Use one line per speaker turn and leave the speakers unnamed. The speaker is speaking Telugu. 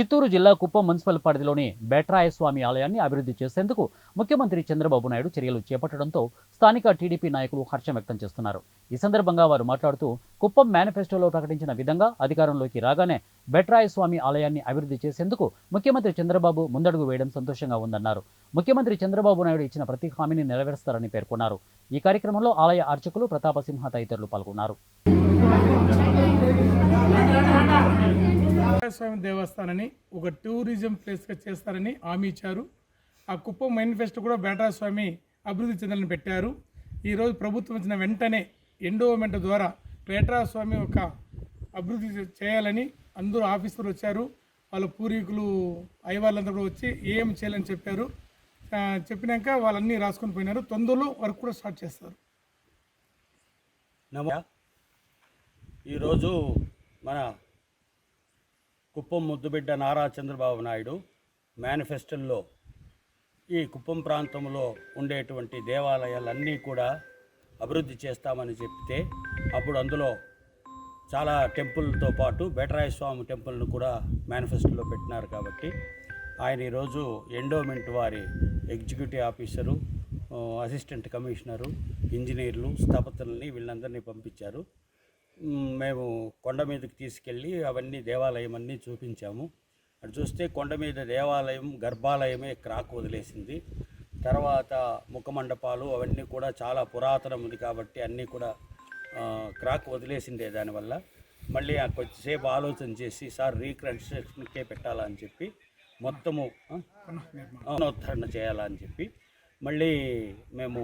చిత్తూరు జిల్లా కుప్పం మున్సిపల్ పరిధిలోని బేట్రాయస్వామి ఆలయాన్ని అభివృద్ధి చేసేందుకు ముఖ్యమంత్రి చంద్రబాబు నాయుడు చర్యలు చేపట్టడంతో స్థానిక టీడీపీ నాయకులు హర్షం వ్యక్తం చేస్తున్నారు. ఈ సందర్భంగా వారు మాట్లాడుతూ కుప్పం మేనిఫెస్టోలో ప్రకటించిన విధంగా అధికారంలోకి రాగానే బేట్రాయస్వామి ఆలయాన్ని అభివృద్ధి చేసేందుకు ముఖ్యమంత్రి చంద్రబాబు ముందడుగు వేయడం సంతోషంగా ఉందన్నారు. ముఖ్యమంత్రి చంద్రబాబు నాయుడు ఇచ్చిన ప్రతి హామీని నెరవేరుస్తారని పేర్కొన్నారు. ఈ కార్యక్రమంలో ఆలయ అర్చకులు ప్రతాపసింహ తదితరులు పాల్గొన్నారు.
స్వామి దేవస్థానాన్ని ఒక టూరిజం ప్లేస్గా చేస్తారని హామీ ఇచ్చారు. ఆ కుప్పం మేనిఫెస్టో కూడా బేట్రాస్వామి అభివృద్ధి చెందాలని పెట్టారు. ఈరోజు ప్రభుత్వం వచ్చిన వెంటనే ఎండోమెంట్ ద్వారా బేట్రాస్వామి ఒక అభివృద్ధి చేయాలని అందరూ ఆఫీసర్లు వచ్చారు. వాళ్ళ పూర్వీకులు అయ్యవాళ్ళందరూ కూడా వచ్చి ఏం చేయాలని చెప్పారు. చెప్పినాక వాళ్ళన్నీ రాసుకొని పోయినారు. తొందరలో వర్క్ కూడా స్టార్ట్ చేస్తారు.
ఈరోజు మన కుప్పం ముద్దుబిడ్డ నారా చంద్రబాబు నాయుడు మేనిఫెస్టోలో ఈ కుప్పం ప్రాంతంలో ఉండేటువంటి దేవాలయాలన్నీ కూడా అభివృద్ధి చేస్తామని చెప్తే అప్పుడు అందులో చాలా టెంపుల్తో పాటు బేట్రాయస్వామి టెంపుల్ను కూడా మేనిఫెస్టోలో పెట్టినారు. కాబట్టి ఆయన ఈరోజు ఎండోమెంట్ వారి ఎగ్జిక్యూటివ్ ఆఫీసరు, అసిస్టెంట్ కమిషనరు, ఇంజనీర్లు, స్థపతుల్ని వీళ్ళందరినీ పంపించారు. మేము కొండ మీదకి తీసుకెళ్ళి అవన్నీ దేవాలయం అన్నీ చూపించాము. అటు చూస్తే కొండ మీద దేవాలయం గర్భాలయమే క్రాక్ వదిలేసింది. తర్వాత ముఖమండపాలు అవన్నీ కూడా చాలా పురాతనమైనది కాబట్టి అన్నీ కూడా క్రాక్ వదిలేసిందే. దానివల్ల మళ్ళీ కొద్దిసేపు ఆలోచన చేసి సార్ రీకన్స్ట్రక్షన్కే పెట్టాలని చెప్పి మొత్తము పునరుద్ధరణ చేయాలని చెప్పి మళ్ళీ మేము